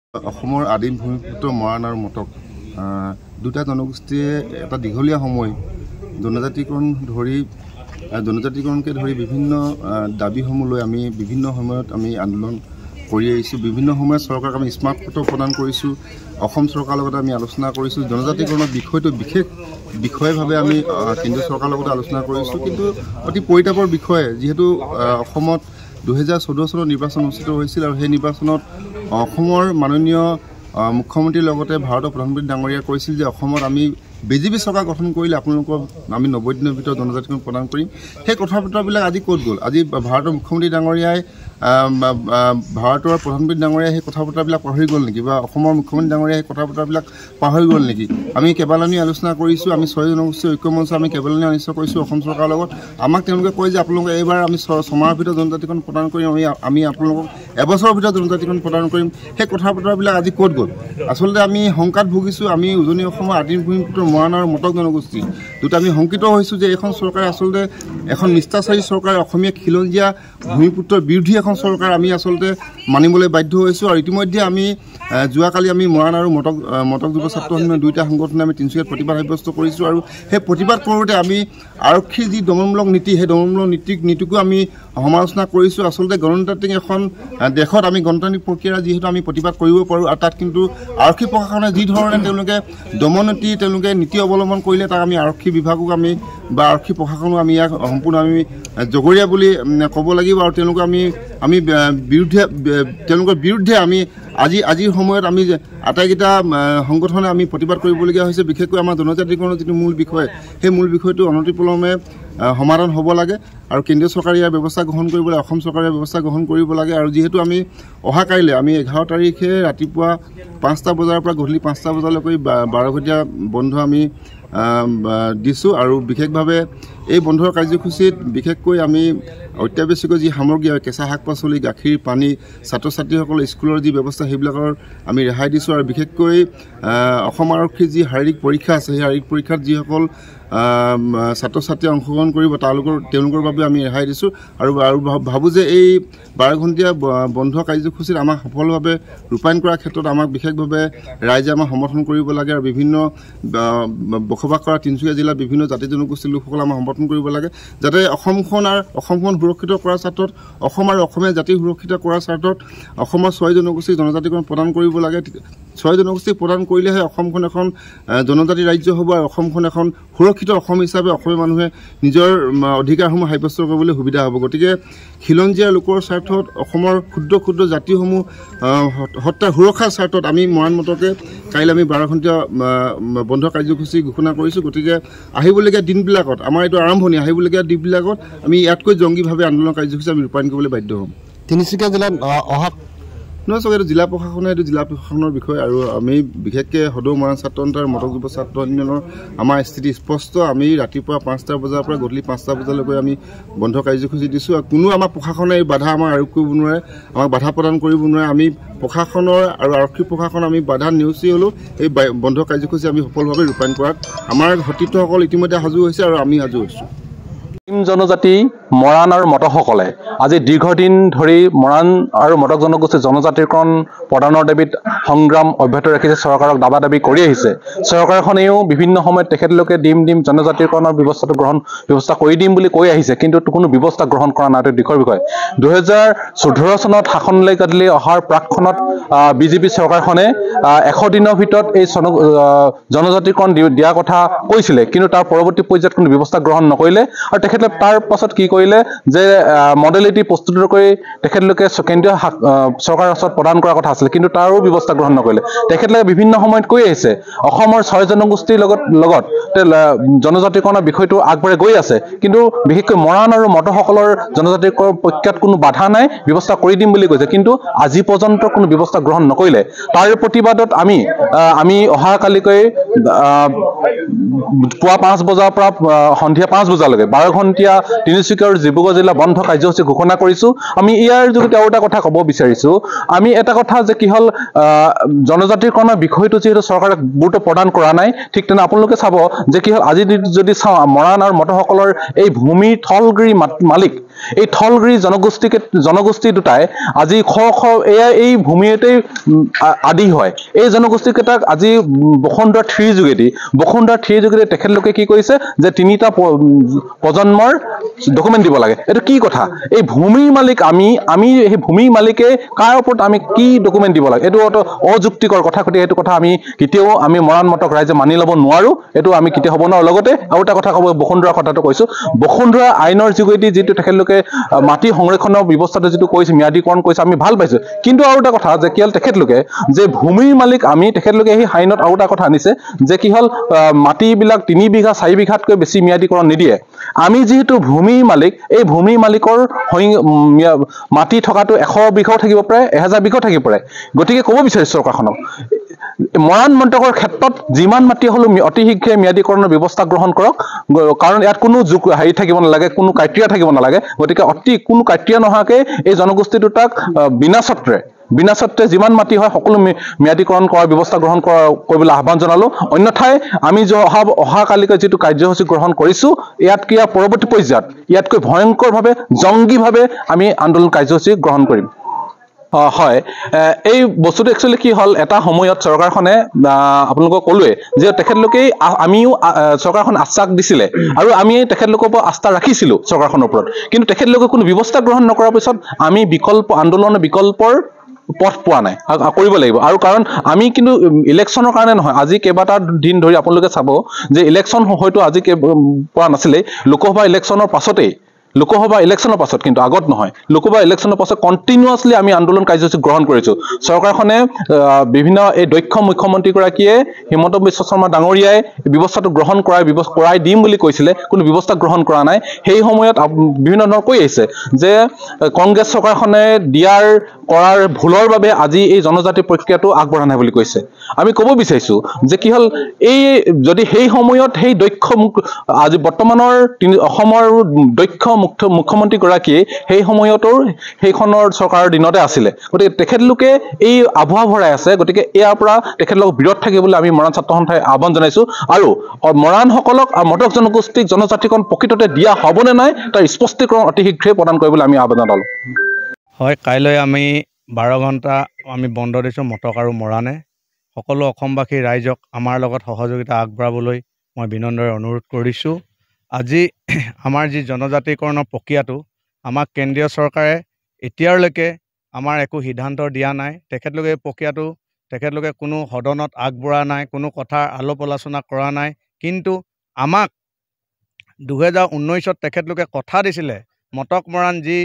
অসমৰ আদিম ভূমিপুত্ৰ মৰাণ আৰু মটক দুটা জনগোষ্ঠীয়ে এটা দীঘলীয়া সময় জনজাতিকৰণকে ধৰি বিভিন্ন দাবীসমূহ লৈ আমি বিভিন্ন সময়ত আমি আন্দোলন কৰি আহিছোঁ। বিভিন্ন সময়ত চৰকাৰক আমি স্মাৰক পত্ৰ প্ৰদান কৰিছোঁ। অসম চৰকাৰৰ লগত আমি আলোচনা কৰিছোঁ। জনজাতিকৰণৰ বিষয়টো বিশেষ বিষয়ভাৱে আমি কেন্দ্ৰীয় চৰকাৰৰ লগত আলোচনা কৰিছোঁ। কিন্তু অতি পৰিতাপৰ বিষয়ে, যিহেতু অসমত 2014 চনৰ নিৰ্বাচন অনুষ্ঠিত হৈছিল আৰু সেই নিৰ্বাচনত অসমৰ মাননীয় মুখ্যমন্ত্ৰীৰ লগতে ভাৰতৰ প্ৰধানমন্ত্ৰী ডাঙৰীয়াই কৈছিল যে অসমত আমি বিজেপি চৰকাৰ গঠন কৰিলে আপোনালোকক আমি 90 দিনৰ ভিতৰত জনজাতিকৰণ প্ৰদান কৰিম। সেই কথা বতৰাবিলাক আজি ক'ত গ'ল? আজি ভাৰতৰ মুখ্যমন্ত্ৰী ডাঙৰীয়াই ভাৰতৰ প্ৰধানমন্ত্ৰী ডাঙৰীয়াই সেই কথা বতৰাবিলাক পাহৰি গ'ল নেকি, বা অসমৰ মুখ্যমন্ত্ৰী ডাঙৰীয়াই সেই কথা বতৰাবিলাক পাহৰি গ'ল নেকি? আমি কেইবালানি আলোচনা কৰিছোঁ। আমি 6 জনগোষ্ঠীৰ ঐক্য মঞ্চ আমি কেইবালানি আলোচনা কৰিছোঁ অসম চৰকাৰৰ লগত। আমাক তেওঁলোকে কয় যে আপোনালোকে এইবাৰ আমি 6 মাহৰ ভিতৰত জনজাতিকৰণ প্ৰদান কৰিম, আমি আপোনালোকক এবছৰৰ ভিতৰত জনজাতিকৰণ প্ৰদান কৰিম। সেই কথা বতৰাবিলাক আজি ক'ত গ'ল? আচলতে আমি শংকাত ভুগিছোঁ। আমি উজনি অসমৰ আদিম ভূমিপুত্ৰ মৰাণ আৰু মটক জনগোষ্ঠী দুটা আমি শংকিত হৈছোঁ যে এইখন চৰকাৰে আচলতে এখন নিষ্ঠাচাৰী চৰকাৰে অসমীয়া খিলঞ্জীয়া ভূমিপুত্ৰৰ বিৰোধী এখন চৰকাৰ আমি আচলতে মানিবলৈ বাধ্য হৈছোঁ। আৰু ইতিমধ্যে আমি যোৱাকালি আমি মৰাণ আৰু মটক যুৱ ছাত্ৰ সন্মিলন দুয়োটা সংগঠনে আমি তিনিচুকীয়াত প্ৰতিবাদ সাব্যস্ত কৰিছোঁ। আৰু সেই প্ৰতিবাদ কৰোঁতে আমি আৰক্ষীৰ যি দমনমূলক নীতি, সেই দমনমূলক নীতিকো আমি সমালোচনা কৰিছোঁ। আচলতে গণতান্ত্ৰিক এখন দেশত আমি গণতান্ত্ৰিক প্ৰক্ৰিয়াৰে যিহেতু আমি প্ৰতিবাদ কৰিব পাৰোঁ, আৰু তাত কিন্তু আৰক্ষী প্ৰশাসনে যি ধৰণে তেওঁলোকে দমননীতি তেওঁলোকে নীতি অৱলম্বন কৰিলে, তাক আমি আৰক্ষী বিভাগক আমি বা আৰক্ষী প্ৰশাসনক আমি ইয়াক সম্পূৰ্ণ আমি জগৰীয়া বুলি ক'ব লাগিব। আৰু তেওঁলোকৰ বিৰুদ্ধে আমি আজিৰ সময়ত আমি আটাইকেইটা সংগঠনে আমি প্ৰতিবাদ কৰিবলগীয়া হৈছে। বিশেষকৈ আমাৰ জনজাতিকৰণৰ যিটো মূল বিষয়, সেই মূল বিষয়টো অনতিপলমে সমাধান হ'ব লাগে। আৰু কেন্দ্ৰীয় চৰকাৰে ইয়াৰ ব্যৱস্থা গ্ৰহণ কৰিব লাগে, অসম চৰকাৰে ব্যৱস্থা গ্ৰহণ কৰিব লাগে। আৰু যিহেতু আমি অহা কাইলৈ আমি 11 তাৰিখে ৰাতিপুৱা 5টা বজাৰ পৰা গধূলি 5টা বজালৈকে 12 ঘণ্টীয়া বন্ধ আমি দিছোঁ। আৰু বিশেষভাৱে এই বন্ধৰ কাৰ্যসূচীত বিশেষকৈ আমি অত্যাৱশ্যকীয় যি সামগ্ৰী হয়, কেঁচা শাক পাচলি, গাখীৰ, পানী, ছাত্ৰ ছাত্ৰীসকলৰ স্কুলৰ যি ব্যৱস্থা সেইবিলাকৰ আমি ৰেহাই দিছোঁ। আৰু বিশেষকৈ অসম আৰক্ষীৰ যি শাৰীৰিক পৰীক্ষা আছে, সেই শাৰীৰিক পৰীক্ষাত যিসকল ছাত্ৰ ছাত্ৰীয়ে অংশগ্ৰহণ কৰিব তেওঁলোকৰ বাবে আমি ৰেহাই দিছোঁ। আৰু ভাবোঁ যে এই 12 ঘণ্টীয়া বন্ধ কাৰ্যসূচীত আমাক সফলভাৱে ৰূপায়ণ কৰাৰ ক্ষেত্ৰত আমাক বিশেষভাৱে ৰাইজে আমাক সমৰ্থন কৰিব লাগে। আৰু বিভিন্ন বসবাস কৰা তিনিচুকীয়া জিলাৰ বিভিন্ন জাতি জনগোষ্ঠীৰ লোকসকলে আমাক সমৰ্থন কৰিব লাগে, যাতে অসমখন সুৰক্ষিত কৰাৰ স্বাৰ্থত, অসম আৰু অসমীয়া জাতি সুৰক্ষিত কৰাৰ স্বাৰ্থত অসমৰ 6 জনগোষ্ঠীক জনজাতিকৰণ প্ৰদান কৰিব লাগে। 6 জনগোষ্ঠীক প্ৰদান কৰিলেহে অসমখন এখন জনজাতি ৰাজ্য হ'ব, আৰু অসমখন এখন সুৰক্ষিত অসম হিচাপে অসমীয়া মানুহে নিজৰ অধিকাৰসমূহ সাব্যস্ত কৰিবলৈ সুবিধা হ'ব। গতিকে খিলঞ্জীয়া লোকৰ স্বাৰ্থত, অসমৰ ক্ষুদ্ৰ ক্ষুদ্ৰ জাতিসমূহ হত্যাৰ সুৰক্ষাৰ স্বাৰ্থত আমি মৰাণ মটকে কাইলৈ আমি 12 ঘণ্টীয়া বন্ধ কাৰ্যসূচী ঘোষণা কৰিছোঁ। গতিকে আহিবলগীয়া দিনবিলাকত, আমাৰ এইটো আৰম্ভণি, আহিবলগীয়া দিনবিলাকত আমি ইয়াতকৈ জংগীভাৱে আন্দোলন কাৰ্যসূচী আমি ৰূপায়ণ কৰিবলৈ বাধ্য হ'ম। তিনিচুকীয়া জিলাত অহা নহয় চাওক, এইটো জিলা প্ৰশাসনৰ বিষয়। আৰু আমি বিশেষকৈ সদৌ মৰাণ ছাত্ৰ সন্থা আৰু মটক যুৱ ছাত্ৰ সন্মিলনৰ আমাৰ স্থিতি স্পষ্ট। আমি ৰাতিপুৱা 5টা বজাৰ পৰা গধূলি 5টা বজালৈকে আমি বন্ধ কাৰ্যসূচী দিছোঁ। আৰু কোনো আমাৰ প্ৰশাসনে এই বাধা আমাক আৰোপ কৰিব নোৱাৰে, আমাক বাধা প্ৰদান কৰিব নোৱাৰে। আমি প্ৰশাসনৰ আৰু আৰক্ষী প্ৰশাসন আমি বাধা নেওচি হ'লেও এই বন্ধ কাৰ্যসূচী আমি সফলভাৱে ৰূপায়ণ কৰাত আমাৰ সতীৰ্থসকল ইতিমধ্যে সাজু হৈছে আৰু আমি সাজু হৈছোঁ। জনজাতি মৰাণ আৰু মটকসকলে আজি দীৰ্ঘদিন ধৰি মৰাণ আৰু মটক জনগোষ্ঠীৰ জনজাতিকৰণ প্ৰদানৰ দাবীত সংগ্ৰাম অব্যাহত ৰাখিছে, চৰকাৰক দাবী কৰি আহিছে। চৰকাৰখনেও বিভিন্ন সময়ত তেখেতলোকে দিম জনজাতিকৰণৰ ব্যৱস্থা কৰি দিম বুলি কৈ আহিছে, কিন্তু কোনো ব্যৱস্থা গ্ৰহণ কৰা নাই। দিশৰ বিষয়ে 2014 চনত শাসনলৈ অহাৰ প্ৰাকখনত বিজেপি চৰকাৰখনে 100 দিনৰ ভিতৰত এই জনজাতিকৰণ দিয়াৰ কথা কৈছিলে, কিন্তু তাৰ পৰৱৰ্তী পৰ্যায়ত কোনো ব্যৱস্থা গ্ৰহণ নকৰিলে। আৰু তেখেতলোকে তাৰ পাছত কি কৰিলে যে মডেলিটি প্ৰস্তুত কৰি তেখেতলোকে কেন্দ্ৰীয় চৰকাৰৰ ওচৰত প্ৰদান কৰাৰ কথা আছিলে, কিন্তু তাৰো ব্যৱস্থা গ্ৰহণ নকৰিলে। তেখেতলোকে বিভিন্ন সময়ত কৈ আহিছে অসমৰ 6 জনগোষ্ঠীৰ লগত জনজাতিকৰণৰ বিষয়টো আগবাঢ়ি গৈ আছে, কিন্তু বিশেষকৈ মৰাণ আৰু মটকসকলৰ জনজাতিকৰণৰ পক্ষত কোনো বাধা নাই, ব্যৱস্থা কৰি দিম বুলি কৈছে, কিন্তু আজি পৰ্যন্ত কোনো ব্যৱস্থা গ্ৰহণ নকৰিলে। তাৰ প্ৰতিবাদত আমি অহা কালিকৈ পুৱা 5 বজাৰ পৰা সন্ধিয়া 5 বজালৈকে 12 ঘণ্টীয়া তিনিচুকীয়া আৰু ডিব্ৰুগড় জিলা বন্ধ কাৰ্যসূচী ঘোষণা কৰিছোঁ। আমি ইয়াৰ যোগেদি আৰু এটা কথা ক'ব বিচাৰিছোঁ। আমি এটা কথা যে কি হ'ল, জনজাতিকৰণৰ বিষয়টো যিহেতু চৰকাৰে গুৰুত্ব প্ৰদান কৰা নাই, ঠিক তেনে আপোনালোকে চাব যে কি হ'ল, আজি যদি চাওঁ মৰাণ আৰু মটকসকলৰ এই ভূমিৰ থলগিৰি মালিক এই থলগিৰি জনগোষ্ঠী দুটাই আজি এই ভূমিতেই আদি হয়। এই জনগোষ্ঠীকেইটাক আজি বসুন্ধৰা 3 যোগেদি তেখেতলোকে কি কৰিছে যে 3টা প্ৰজন্মৰ ডকুমেণ্ট দিব লাগে। এইটো কি কথা? এই ভূমিৰ মালিক আমি সেই ভূমিৰ মালিকে কাৰ ওপৰত আমি কি ডকুমেণ্ট দিব লাগে? এইটো এটা অযুক্তিকৰ কথা। গতিকে এইটো কথা কেতিয়াও আমি মৰাণ মটক ৰাইজে মানি ল'ব নোৱাৰো। এইটো আমি কেতিয়া হ'ব নোৱাৰো। লগতে আৰু এটা কথা ক'ব, বসুন্ধৰা কথাটো কৈছো, বসুন্ধৰা আইনৰ যোগেদি যিটো তেখেতলোকে মাটি সংৰক্ষণৰ ব্যৱস্থাটো যিটো কৰিছে, ম্যাদীকৰণ কৰিছে, আমি ভাল পাইছো। কিন্তু আৰু এটা কথা যে কি হ'ল, তেখেতলোকে যে ভূমিৰ মালিক তেখেতলোকে সেই আইনত আৰু এটা কথা আনিছে যে কি হ'ল, মাটিবিলাক 3 বিঘা 4 বিঘাতকৈ বেছি ম্যাদীকৰণ নিদিয়ে। আমি যিহেতু ভূমিৰ মালিক, এই ভূমিৰ মালিকৰ মাটি থকাটো 100 বিঘাও থাকিব পাৰে, 1000 বিঘাও থাকিব পাৰে। গতিকে ক'ব বিচাৰিছো চৰকাৰখনক, মৰাণ মণ্টকৰ ক্ষেত্ৰত যিমান মাটি হ'লেও অতি শীঘ্ৰে ম্যাদীকৰণৰ ব্যৱস্থা গ্ৰহণ কৰক। কাৰণ ইয়াত কোনো থাকিব নালাগে, কোনো ক্ৰাইটেৰিয়া থাকিব নালাগে। গতিকে কোনো ক্ৰাইটেৰিয়া নোহোৱাকৈ এই জনগোষ্ঠী দুটাক বিনা স্বত্ৰে যিমান মাটি হয় সকলো ম্যাদীকৰণ কৰাৰ ব্যৱস্থা গ্ৰহণ কৰিবলৈ আহ্বান জনালো। অন্যথাই আমি অহা কালিকৈ যিটো কাৰ্যসূচী গ্ৰহণ কৰিছো, ইয়াৰ পৰৱৰ্তী পৰ্যায়ত ইয়াতকৈ ভয়ংকৰভাৱে জংগীভাৱে আমি আন্দোলন কাৰ্যসূচী গ্ৰহণ কৰিম। হয়, এই বস্তুটো একচুৱেলি কি হ'ল, এটা সময়ত চৰকাৰখনে আপোনালোকক ক'লোৱে যে তেখেতলোকেই চৰকাৰখন আশ্বাস দিছিলে আৰু আমি তেখেতলোকৰ ওপৰত আস্থা ৰাখিছিলো চৰকাৰখনৰ ওপৰত। কিন্তু তেখেতলোকে কোনো ব্যৱস্থা গ্ৰহণ নকৰাৰ পিছত আমি আন্দোলনৰ বিকল্পৰ পথ পোৱা নাই, কৰিব লাগিব। আৰু কাৰণ আমি কিন্তু ইলেকশ্যনৰ কাৰণে নহয়, আজি কেইবাটা দিন ধৰি আপোনালোকে চাব যে ইলেকশ্যন হয়তো আজি পোৱা নাছিলে, লোকসভা ইলেকশ্যনৰ পাছত কিন্তু আগত নহয়, লোকসভা ইলেকশ্যনৰ পাছত কণ্টিনিউৱাছলি আমি আন্দোলন কাৰ্যসূচী গ্ৰহণ কৰিছো। চৰকাৰখনে বিভিন্ন এই দক্ষ মুখ্যমন্ত্ৰীগৰাকীয়ে হিমন্ত বিশ্ব শৰ্মা ডাঙৰীয়াই ব্যৱস্থাটো গ্ৰহণ কৰাই দিম বুলি কৈছিলে, কোনো ব্যৱস্থা গ্ৰহণ কৰা নাই। সেই সময়ত বিভিন্ন ধৰণৰ কৈ আহিছে যে কংগ্ৰেছ চৰকাৰখনে কৰাৰ ভুলৰ বাবে আজি এই জনজাতি প্ৰক্ৰিয়াটো আগবঢ়া নাই বুলি কৈছে। আমি ক'ব বিচাৰিছো যে কি হ'ল, যদি সেই সময়ত সেই আজি বৰ্তমানৰ অসমৰ দক্ষ মুখ্যমন্ত্ৰীগৰাকীয়ে সেই সময়তো সেইখনৰ চৰকাৰৰ দিনতে আছিলে। গতিকে তেখেতলোকে এই আভুৱা ভৰাই আছে। গতিকে ইয়াৰ পৰা তেখেতলোকক বিৰত থাকিবলৈ আমি মৰাণ ছাত্ৰ সন্থাই আহ্বান জনাইছো। আৰু মৰাণসকলক আৰু মটক জনগোষ্ঠীক জনজাতিকৰণ প্ৰকৃততে দিয়া হ'বনে নাই তাৰ স্পষ্টীকৰণ অতি শীঘ্ৰে প্ৰদান কৰিবলৈ আমি আহ্বান জনালো। হয়, কাইলৈ আমি 12 ঘণ্টা আমি বন্ধ দিছোঁ মটক আৰু মৰাণে। সকলো অসমবাসী ৰাইজক আমাৰ লগত সহযোগিতা আগবঢ়াবলৈ মই বিনম্ৰৰে অনুৰোধ কৰিছোঁ। আজি আমাৰ যি জনজাতিকৰণৰ প্ৰক্ৰিয়াটো, আমাক কেন্দ্ৰীয় চৰকাৰে এতিয়ালৈকে আমাৰ একো সিদ্ধান্ত দিয়া নাই। তেখেতলোকে এই প্ৰক্ৰিয়াটো কোনো সদনত আগবঢ়া নাই, কোনো কথাৰ আলোপ আলোচনা কৰা নাই। কিন্তু আমাক 2019ত তেখেতলোকে কথা দিছিলে মটক মৰাণ যি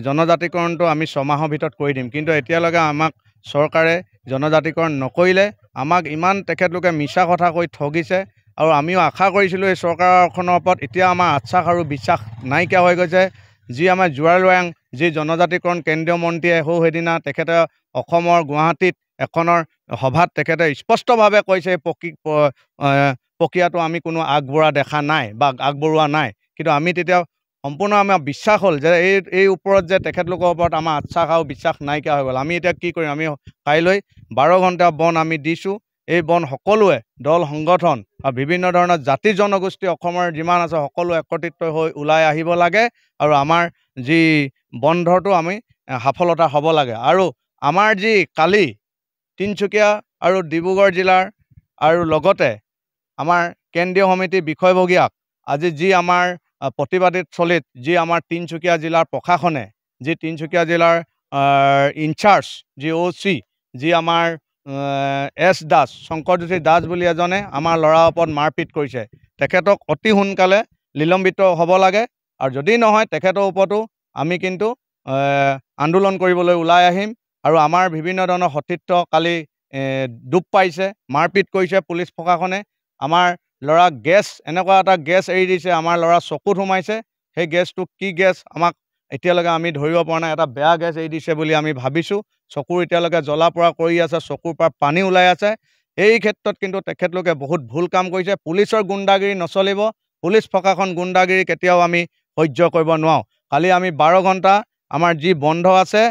জনজাতিকৰণটো আমি 6 মাহৰ ভিতৰত কৰি দিম। কিন্তু এতিয়ালৈকে আমাক চৰকাৰে জনজাতিকৰণ নকৰিলে। আমাক ইমান তেখেতলোকে মিছা কথা কৈ ঠগিছে। আৰু আমিও আশা কৰিছিলোঁ এই চৰকাৰখনৰ ওপৰত। এতিয়া আমাৰ আশ্বাস আৰু বিশ্বাস নাইকিয়া হৈ গৈছে। যি আমাৰ জুৱাল ৰয়াং যি জনজাতিকৰণ কেন্দ্ৰীয় মন্ত্ৰীয়ে সেইদিনা তেখেতে অসমৰ গুৱাহাটীত এখনৰ সভাত তেখেতে স্পষ্টভাৱে কৈছে এই প্ৰক্ৰিয়াটো আমি কোনো আগবঢ়োৱা নাই। কিন্তু আমি তেতিয়া সম্পূৰ্ণ আমাৰ বিশ্বাস হ'ল যে এই ওপৰত যে তেখেতলোকৰ ওপৰত আমাৰ আশ্বাস আৰু বিশ্বাস নাইকিয়া হৈ গ'ল। আমি এতিয়া কি কৰিম? আমি কাইলৈ 12 ঘণ্টা বন আমি দিছোঁ। এই বন সকলোৱে দল সংগঠন আৰু বিভিন্ন ধৰণৰ জাতি জনগোষ্ঠী অসমৰ যিমান আছে সকলো একত্ৰিত হৈ ওলাই আহিব লাগে। আৰু আমাৰ যি বন্ধটো আমি সফলতা হ'ব লাগে। আৰু আমাৰ যি কালি তিনিচুকীয়া আৰু ডিব্ৰুগড় জিলাৰ আৰু লগতে আমাৰ কেন্দ্ৰীয় সমিতিৰ বিষয়ববীয়াক আজি যি আমাৰ প্ৰতিবাদী থলীত যি আমাৰ তিনিচুকীয়া জিলাৰ প্ৰশাসনে, যি তিনিচুকীয়া জিলাৰ ইনচাৰ্জ যি OC যি আমাৰ S দাস, শংকৰজ্যোতি দাস বুলি এজনে আমাৰ ল'ৰাৰ ওপৰত মাৰপিট কৰিছে। তেখেতক অতি সোনকালে নিলম্বিত হ'ব লাগে। আৰু যদি নহয় তেখেতৰ ওপৰতো আমি কিন্তু আন্দোলন কৰিবলৈ ওলাই আহিম। আৰু আমাৰ বিভিন্ন ধৰণৰ সতীৰ্থ কালি ডুব পাইছে, মাৰপিট কৰিছে পুলিচ প্ৰশাসনে। আমাৰ ল'ৰাক এনেকুৱা এটা গেছ এৰি দিছে, আমাৰ ল'ৰা চকুত সোমাইছে। সেই গেছটো কি গেছ আমাক এতিয়ালৈকে আমি ধৰিব পৰা নাই। এটা বেয়া গেছ এৰি দিছে বুলি আমি ভাবিছোঁ। চকুৰ এতিয়ালৈকে জ্বলা পোৰা কৰি আছে, চকুৰ পৰা পানী ওলাই আছে। এই ক্ষেত্ৰত কিন্তু তেখেতলোকে বহুত ভুল কাম কৰিছে। পুলিচৰ গুণ্ডাগিৰি নচলিব। পুলিচ প্ৰশাসন গুণ্ডাগিৰি কেতিয়াও আমি সহ্য কৰিব নোৱাৰোঁ। কালি আমি 12 ঘণ্টা আমাৰ যি বন্ধ আছে,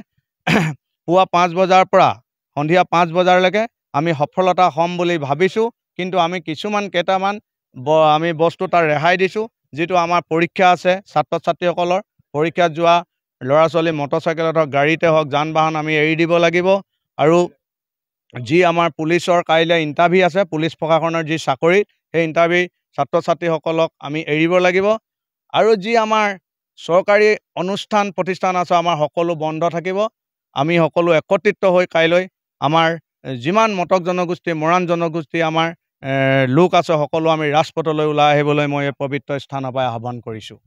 পুৱা 5 বজাৰ পৰা সন্ধিয়া 5 বজালৈকে আমি সফলতা হ'ম বুলি ভাবিছোঁ। কিন্তু আমি কেইটামান আমি বস্তু তাৰ ৰেহাই দিছোঁ। যিটো আমাৰ পৰীক্ষা আছে ছাত্ৰ ছাত্ৰীসকলৰ, পৰীক্ষাত যোৱা ল'ৰা ছোৱালী মটৰচাইকেলত হওক গাড়ীতে হওক যান বাহন আমি এৰি দিব লাগিব আৰু যি আমাৰ পুলিচৰ কাইলৈ ইণ্টাৰভিউ আছে পুলিচ প্ৰশাসনৰ যি চাকৰি সেই ইণ্টাৰভিউ ছাত্ৰ ছাত্ৰীসকলক আমি এৰিব লাগিব আৰু যি আমাৰ চৰকাৰী অনুষ্ঠান প্ৰতিষ্ঠান আছে আমাৰ সকলো বন্ধ থাকিব আমি সকলো একত্ৰিত হৈ কাইলৈ আমাৰ যিমান মটক জনগোষ্ঠী মৰাণ জনগোষ্ঠী আমাৰ লোক আছে সকলো আমি ৰাজপথলৈ ওলাই আহিবলৈ মই এই পবিত্ৰ স্থানৰ পৰা আহ্বান কৰিছোঁ